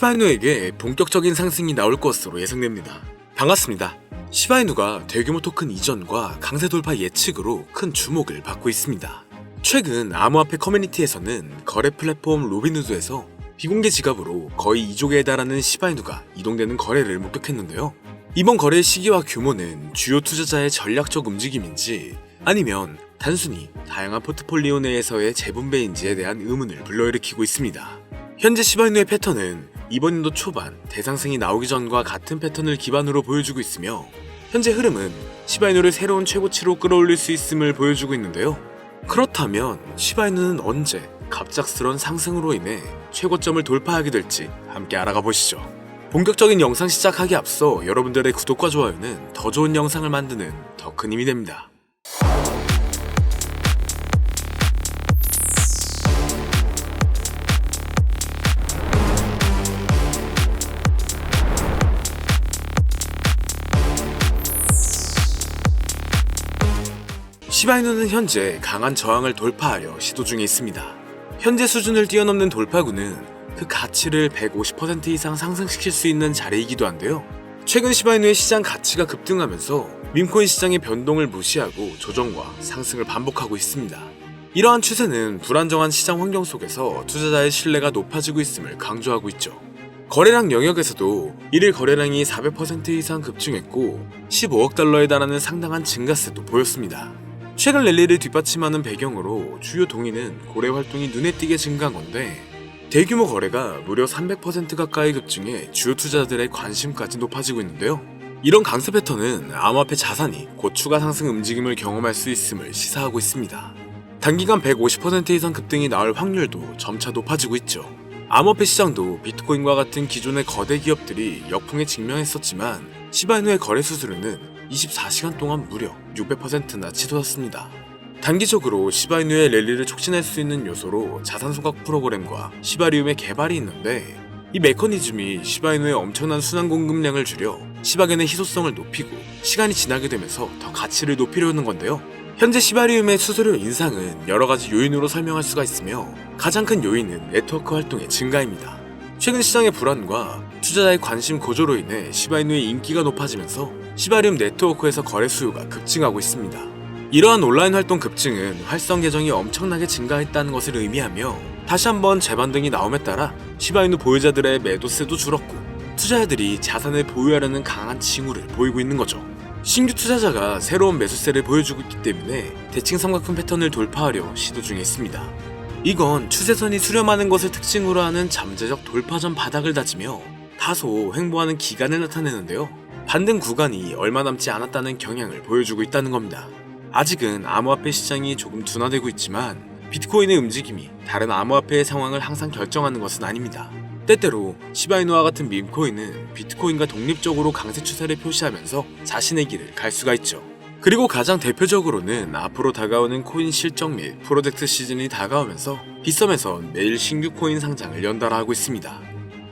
시바이누에게 본격적인 상승이 나올 것으로 예상됩니다. 반갑습니다. 시바이누가 대규모 토큰 이전과 강세 돌파 예측으로 큰 주목을 받고 있습니다. 최근 암호화폐 커뮤니티에서는 거래 플랫폼 로빈후드에서 비공개 지갑으로 거의 2조개에 달하는 시바이누가 이동되는 거래를 목격했는데요. 이번 거래의 시기와 규모는 주요 투자자의 전략적 움직임인지 아니면 단순히 다양한 포트폴리오 내에서의 재분배인지에 대한 의문을 불러일으키고 있습니다. 현재 시바이누의 패턴은 이번 연도 초반 대상승이 나오기 전과 같은 패턴을 기반으로 보여주고 있으며 현재 흐름은 시바이누를 새로운 최고치로 끌어올릴 수 있음을 보여주고 있는데요. 그렇다면 시바이누는 언제 갑작스런 상승으로 인해 최고점을 돌파하게 될지 함께 알아가 보시죠. 본격적인 영상 시작하기 앞서 여러분들의 구독과 좋아요는 더 좋은 영상을 만드는 더 큰 힘이 됩니다. 시바이누는 현재 강한 저항을 돌파하려 시도 중에 있습니다. 현재 수준을 뛰어넘는 돌파구는 그 가치를 150% 이상 상승시킬 수 있는 자리이기도 한데요. 최근 시바이누의 시장 가치가 급등하면서 밈코인 시장의 변동을 무시하고 조정과 상승을 반복하고 있습니다. 이러한 추세는 불안정한 시장 환경 속에서 투자자의 신뢰가 높아지고 있음을 강조하고 있죠. 거래량 영역에서도 1일 거래량이 400% 이상 급증했고 15억 달러에 달하는 상당한 증가세도 보였습니다. 최근 랠리를 뒷받침하는 배경으로 주요 동인은 거래 활동이 눈에 띄게 증가한 건데 대규모 거래가 무려 300% 가까이 급증해 주요 투자자들의 관심까지 높아지고 있는데요. 이런 강세 패턴은 암호화폐 자산이 곧 추가 상승 움직임을 경험할 수 있음을 시사하고 있습니다. 단기간 150% 이상 급등이 나올 확률도 점차 높아지고 있죠. 암호화폐 시장도 비트코인과 같은 기존의 거대 기업들이 역풍에 직면했었지만 시바이누의 거래 수수료는 24시간 동안 무려 600%나 치솟았습니다. 단기적으로 시바이누의 랠리를 촉진할 수 있는 요소로 자산 소각 프로그램과 시바리움의 개발이 있는데 이 메커니즘이 시바이누의 엄청난 순환 공급량을 줄여 시바겐의 희소성을 높이고 시간이 지나게 되면서 더 가치를 높이려는 건데요. 현재 시바리움의 수수료 인상은 여러 가지 요인으로 설명할 수가 있으며 가장 큰 요인은 네트워크 활동의 증가입니다. 최근 시장의 불안과 투자자의 관심 고조로 인해 시바이누의 인기가 높아지면서 시바리움 네트워크에서 거래 수요가 급증하고 있습니다. 이러한 온라인 활동 급증은 활성 계정이 엄청나게 증가했다는 것을 의미하며 다시 한번 재반등이 나옴에 따라 시바이누 보유자들의 매도세도 줄었고 투자자들이 자산을 보유하려는 강한 징후를 보이고 있는 거죠. 신규 투자자가 새로운 매수세를 보여주고 있기 때문에 대칭 삼각형 패턴을 돌파하려 시도 중에 있습니다. 이건 추세선이 수렴하는 것을 특징으로 하는 잠재적 돌파전 바닥을 다지며 다소 횡보하는 기간을 나타내는데요. 반등 구간이 얼마 남지 않았다는 경향을 보여주고 있다는 겁니다. 아직은 암호화폐 시장이 조금 둔화되고 있지만 비트코인의 움직임이 다른 암호화폐의 상황을 항상 결정하는 것은 아닙니다. 때때로 시바이누와 같은 밈코인은 비트코인과 독립적으로 강세 추세를 표시하면서 자신의 길을 갈 수가 있죠. 그리고 가장 대표적으로는 앞으로 다가오는 코인 실적 및 프로젝트 시즌이 다가오면서 빗썸에선 매일 신규 코인 상장을 연달아 하고 있습니다.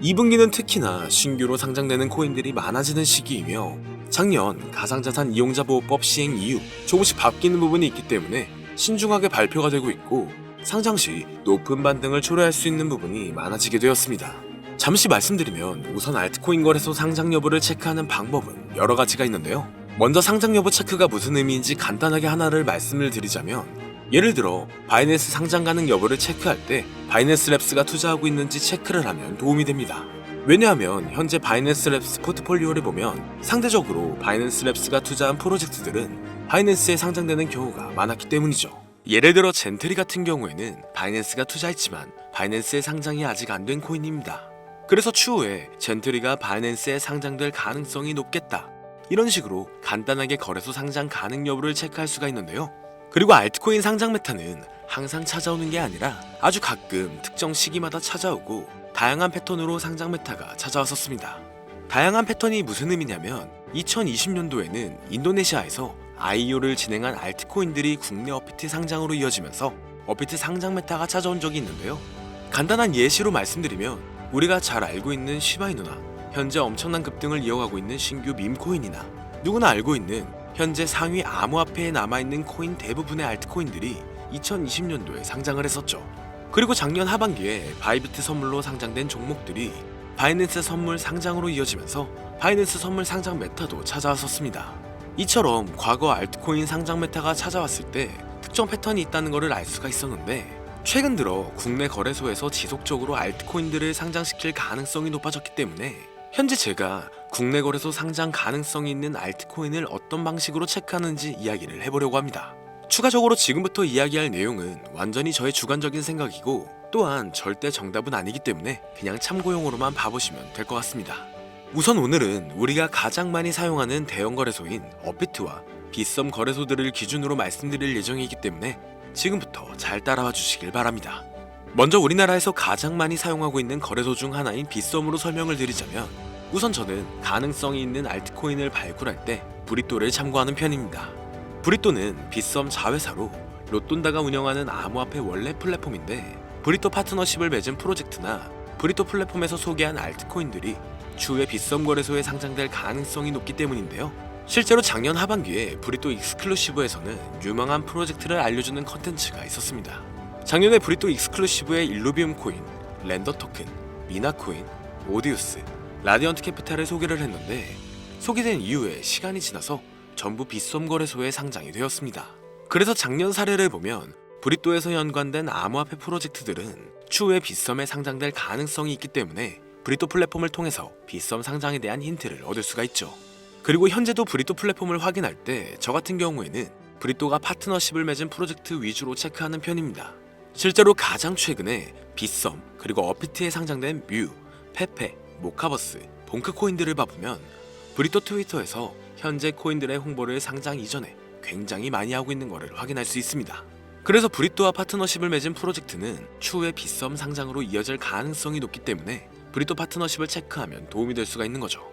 2분기는 특히나 신규로 상장되는 코인들이 많아지는 시기이며 작년 가상자산 이용자 보호법 시행 이후 조금씩 바뀌는 부분이 있기 때문에 신중하게 발표가 되고 있고 상장 시 높은 반등을 초래할 수 있는 부분이 많아지게 되었습니다. 잠시 말씀드리면 우선 알트코인 거래소 상장 여부를 체크하는 방법은 여러 가지가 있는데요. 먼저 상장 여부 체크가 무슨 의미인지 간단하게 하나를 말씀을 드리자면 예를 들어 바이낸스 상장 가능 여부를 체크할 때 바이낸스 랩스가 투자하고 있는지 체크를 하면 도움이 됩니다. 왜냐하면 현재 바이낸스 랩스 포트폴리오를 보면 상대적으로 바이낸스 랩스가 투자한 프로젝트들은 바이낸스에 상장되는 경우가 많았기 때문이죠. 예를 들어 젠트리 같은 경우에는 바이낸스가 투자했지만 바이낸스에 상장이 아직 안 된 코인입니다. 그래서 추후에 젠트리가 바이낸스에 상장될 가능성이 높겠다. 이런 식으로 간단하게 거래소 상장 가능 여부를 체크할 수가 있는데요. 그리고 알트코인 상장 메타는 항상 찾아오는 게 아니라 아주 가끔 특정 시기마다 찾아오고 다양한 패턴으로 상장 메타가 찾아왔었습니다. 다양한 패턴이 무슨 의미냐면 2020년도에는 인도네시아에서 IEO를 진행한 알트코인들이 국내 업비트 상장으로 이어지면서 업비트 상장 메타가 찾아온 적이 있는데요. 간단한 예시로 말씀드리면 우리가 잘 알고 있는 시바이누나 현재 엄청난 급등을 이어가고 있는 신규 밈코인이나 누구나 알고 있는 현재 상위 암호화폐에 남아있는 코인 대부분의 알트코인들이 2020년도에 상장을 했었죠. 그리고 작년 하반기에 바이비트 선물로 상장된 종목들이 바이낸스 선물 상장으로 이어지면서 바이낸스 선물 상장 메타도 찾아왔었습니다. 이처럼 과거 알트코인 상장 메타가 찾아왔을 때 특정 패턴이 있다는 것을 알 수가 있었는데, 최근 들어 국내 거래소에서 지속적으로 알트코인들을 상장시킬 가능성이 높아졌기 때문에 현재 제가 국내 거래소 상장 가능성이 있는 알트코인을 어떤 방식으로 체크하는지 이야기를 해보려고 합니다. 추가적으로 지금부터 이야기할 내용은 완전히 저의 주관적인 생각이고, 또한 절대 정답은 아니기 때문에 그냥 참고용으로만 봐보시면 될 것 같습니다. 우선 오늘은 우리가 가장 많이 사용하는 대형 거래소인 업비트와 빗썸 거래소들을 기준으로 말씀드릴 예정이기 때문에 지금부터 잘 따라와 주시길 바랍니다. 먼저 우리나라에서 가장 많이 사용하고 있는 거래소 중 하나인 빗썸으로 설명을 드리자면, 우선 저는 가능성이 있는 알트코인을 발굴할 때 브리또를 참고하는 편입니다. 브리또는 빗썸 자회사로 로돈다가 운영하는 암호화폐 원래 플랫폼인데, 브리또 파트너십을 맺은 프로젝트나 브리또 플랫폼에서 소개한 알트코인들이 추후에 빗썸 거래소에 상장될 가능성이 높기 때문인데요. 실제로 작년 하반기에 브리또 익스클루시브에서는 유명한 프로젝트를 알려주는 컨텐츠가 있었습니다. 작년에 브리또 익스클루시브의 일루비움 코인, 렌더 토큰, 미나 코인, 오디우스, 라디언트 캐피탈을 소개를 했는데, 소개된 이후에 시간이 지나서 전부 빗썸 거래소에 상장이 되었습니다. 그래서 작년 사례를 보면 브리또에서 연관된 암호화폐 프로젝트들은 추후에 빗썸에 상장될 가능성이 있기 때문에 브리또 플랫폼을 통해서 빗썸 상장에 대한 힌트를 얻을 수가 있죠. 그리고 현재도 브리또 플랫폼을 확인할 때 저 같은 경우에는 브리또가 파트너십을 맺은 프로젝트 위주로 체크하는 편입니다. 실제로 가장 최근에 빗썸 그리고 업비트에 상장된 뮤, 페페, 모카버스, 봉크 코인들을 봐보면 브리또 트위터에서 현재 코인들의 홍보를 상장 이전에 굉장히 많이 하고 있는 것을 확인할 수 있습니다. 그래서 브리또와 파트너십을 맺은 프로젝트는 추후에 빗썸 상장으로 이어질 가능성이 높기 때문에 브리또 파트너십을 체크하면 도움이 될 수가 있는 거죠.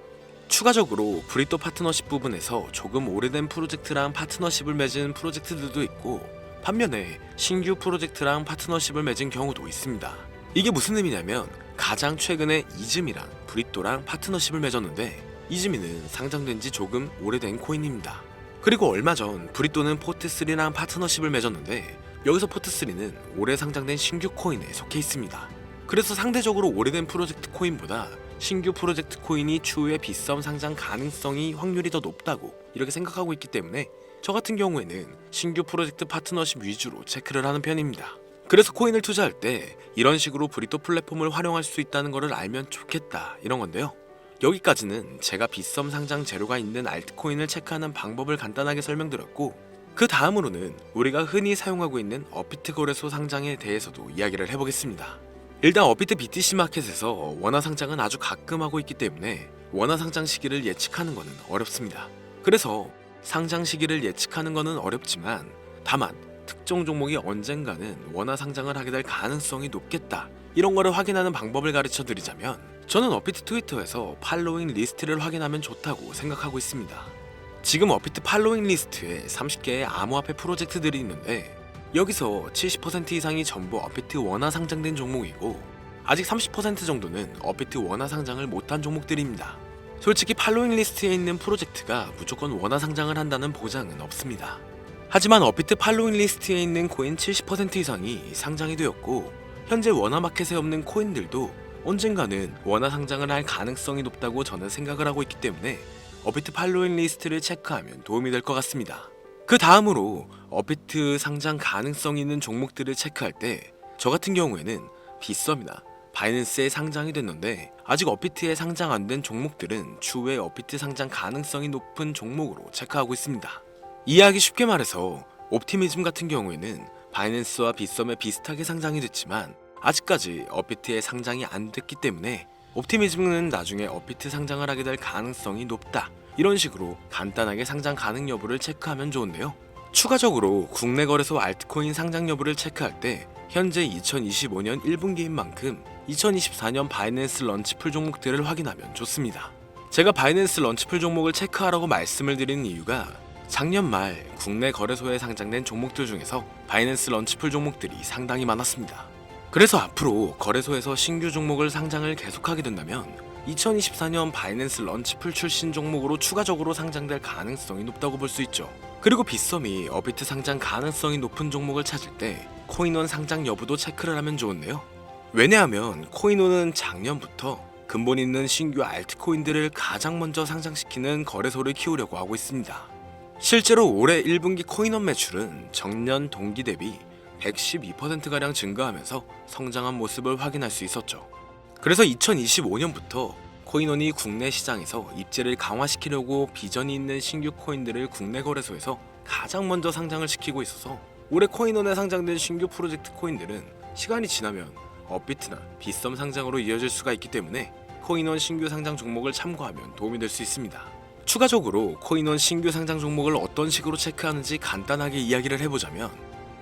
추가적으로 브리또 파트너십 부분에서 조금 오래된 프로젝트랑 파트너십을 맺은 프로젝트들도 있고, 반면에 신규 프로젝트랑 파트너십을 맺은 경우도 있습니다. 이게 무슨 의미냐면, 가장 최근에 이즈미랑 브리또랑 파트너십을 맺었는데, 이즈미는 상장된 지 조금 오래된 코인입니다. 그리고 얼마 전 브리또는 포트3랑 파트너십을 맺었는데, 여기서 포트3는 올해 상장된 신규 코인에 속해 있습니다. 그래서 상대적으로 오래된 프로젝트 코인보다 신규 프로젝트 코인이 추후에 빗썸 상장 가능성이 확률이 더 높다고 이렇게 생각하고 있기 때문에 저 같은 경우에는 신규 프로젝트 파트너십 위주로 체크를 하는 편입니다. 그래서 코인을 투자할 때 이런 식으로 브리또 플랫폼을 활용할 수 있다는 것을 알면 좋겠다, 이런 건데요. 여기까지는 제가 빗썸 상장 재료가 있는 알트코인을 체크하는 방법을 간단하게 설명드렸고, 그 다음으로는 우리가 흔히 사용하고 있는 업비트 거래소 상장에 대해서도 이야기를 해보겠습니다. 일단 업비트 BTC 마켓에서 원화 상장은 아주 가끔 하고 있기 때문에 원화 상장 시기를 예측하는 것은 어렵습니다. 그래서 상장 시기를 예측하는 것은 어렵지만, 다만 특정 종목이 언젠가는 원화 상장을 하게 될 가능성이 높겠다, 이런 거를 확인하는 방법을 가르쳐 드리자면, 저는 업비트 트위터에서 팔로잉 리스트를 확인하면 좋다고 생각하고 있습니다. 지금 업비트 팔로잉 리스트에 30개의 암호화폐 프로젝트들이 있는데, 여기서 70% 이상이 전부 업비트 원화 상장된 종목이고, 아직 30% 정도는 업비트 원화 상장을 못한 종목들입니다. 솔직히 팔로잉 리스트에 있는 프로젝트가 무조건 원화 상장을 한다는 보장은 없습니다. 하지만 업비트 팔로잉 리스트에 있는 코인 70% 이상이 상장이 되었고, 현재 원화 마켓에 없는 코인들도 언젠가는 원화 상장을 할 가능성이 높다고 저는 생각을 하고 있기 때문에 업비트 팔로잉 리스트를 체크하면 도움이 될 것 같습니다. 그 다음으로 업비트 상장 가능성 있는 종목들을 체크할 때 저 같은 경우에는 빗썸이나 바이낸스에 상장이 됐는데 아직 업비트에 상장 안 된 종목들은 추후에 업비트 상장 가능성이 높은 종목으로 체크하고 있습니다. 이해하기 쉽게 말해서 옵티미즘 같은 경우에는 바이낸스와 빗썸에 비슷하게 상장이 됐지만 아직까지 업비트에 상장이 안 됐기 때문에 옵티미즘은 나중에 업비트 상장을 하게 될 가능성이 높다, 이런 식으로 간단하게 상장 가능 여부를 체크하면 좋은데요. 추가적으로 국내 거래소 알트코인 상장 여부를 체크할 때 현재 2025년 1분기인 만큼 2024년 바이낸스 런치풀 종목들을 확인하면 좋습니다. 제가 바이낸스 런치풀 종목을 체크하라고 말씀을 드리는 이유가, 작년 말 국내 거래소에 상장된 종목들 중에서 바이낸스 런치풀 종목들이 상당히 많았습니다. 그래서 앞으로 거래소에서 신규 종목을 상장을 계속하게 된다면 2024년 바이낸스 런치풀 출신 종목으로 추가적으로 상장될 가능성이 높다고 볼 수 있죠. 그리고 빗썸이 업비트 상장 가능성이 높은 종목을 찾을 때 코인원 상장 여부도 체크를 하면 좋은데요. 왜냐하면 코인원은 작년부터 근본 있는 신규 알트코인들을 가장 먼저 상장시키는 거래소를 키우려고 하고 있습니다. 실제로 올해 1분기 코인원 매출은 전년 동기 대비 112%가량 증가하면서 성장한 모습을 확인할 수 있었죠. 그래서 2025년부터 코인원이 국내 시장에서 입지를 강화시키려고 비전이 있는 신규 코인들을 국내 거래소에서 가장 먼저 상장을 시키고 있어서 올해 코인원에 상장된 신규 프로젝트 코인들은 시간이 지나면 업비트나 빗썸 상장으로 이어질 수가 있기 때문에 코인원 신규 상장 종목을 참고하면 도움이 될 수 있습니다. 추가적으로 코인원 신규 상장 종목을 어떤 식으로 체크하는지 간단하게 이야기를 해보자면,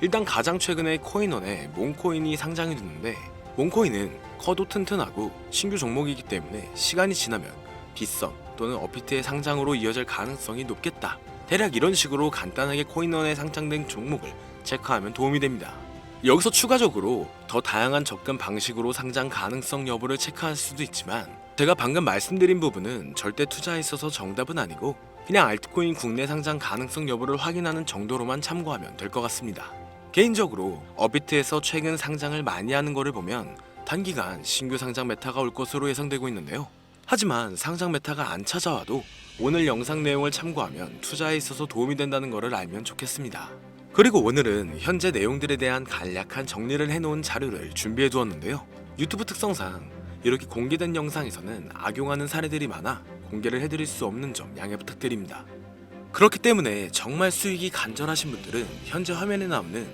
일단 가장 최근에 코인원에 몽코인이 상장이 됐는데, 몽코인은 커도 튼튼하고 신규 종목이기 때문에 시간이 지나면 빗썸 또는 업비트의 상장으로 이어질 가능성이 높겠다. 대략 이런 식으로 간단하게 코인원에 상장된 종목을 체크하면 도움이 됩니다. 여기서 추가적으로 더 다양한 접근 방식으로 상장 가능성 여부를 체크할 수도 있지만, 제가 방금 말씀드린 부분은 절대 투자에 있어서 정답은 아니고 그냥 알트코인 국내 상장 가능성 여부를 확인하는 정도로만 참고하면 될 것 같습니다. 개인적으로 업비트에서 최근 상장을 많이 하는 거를 보면 단기간 신규 상장 메타가 올 것으로 예상되고 있는데요. 하지만 상장 메타가 안 찾아와도 오늘 영상 내용을 참고하면 투자에 있어서 도움이 된다는 것을 알면 좋겠습니다. 그리고 오늘은 현재 내용들에 대한 간략한 정리를 해놓은 자료를 준비해 두었는데요. 유튜브 특성상 이렇게 공개된 영상에서는 악용하는 사례들이 많아 공개를 해드릴 수 없는 점 양해 부탁드립니다. 그렇기 때문에 정말 수익이 간절하신 분들은 현재 화면에 나오는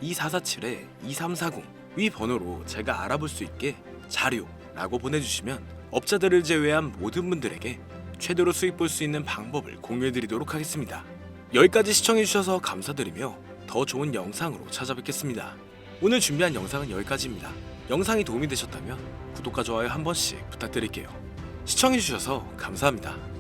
010-2447-2340 위 번호로 제가 알아볼 수 있게 자료라고 보내주시면 업자들을 제외한 모든 분들에게 최대로 수익 볼 수 있는 방법을 공유해드리도록 하겠습니다. 여기까지 시청해주셔서 감사드리며 더 좋은 영상으로 찾아뵙겠습니다. 오늘 준비한 영상은 여기까지입니다. 영상이 도움이 되셨다면 구독과 좋아요 한 번씩 부탁드릴게요. 시청해주셔서 감사합니다.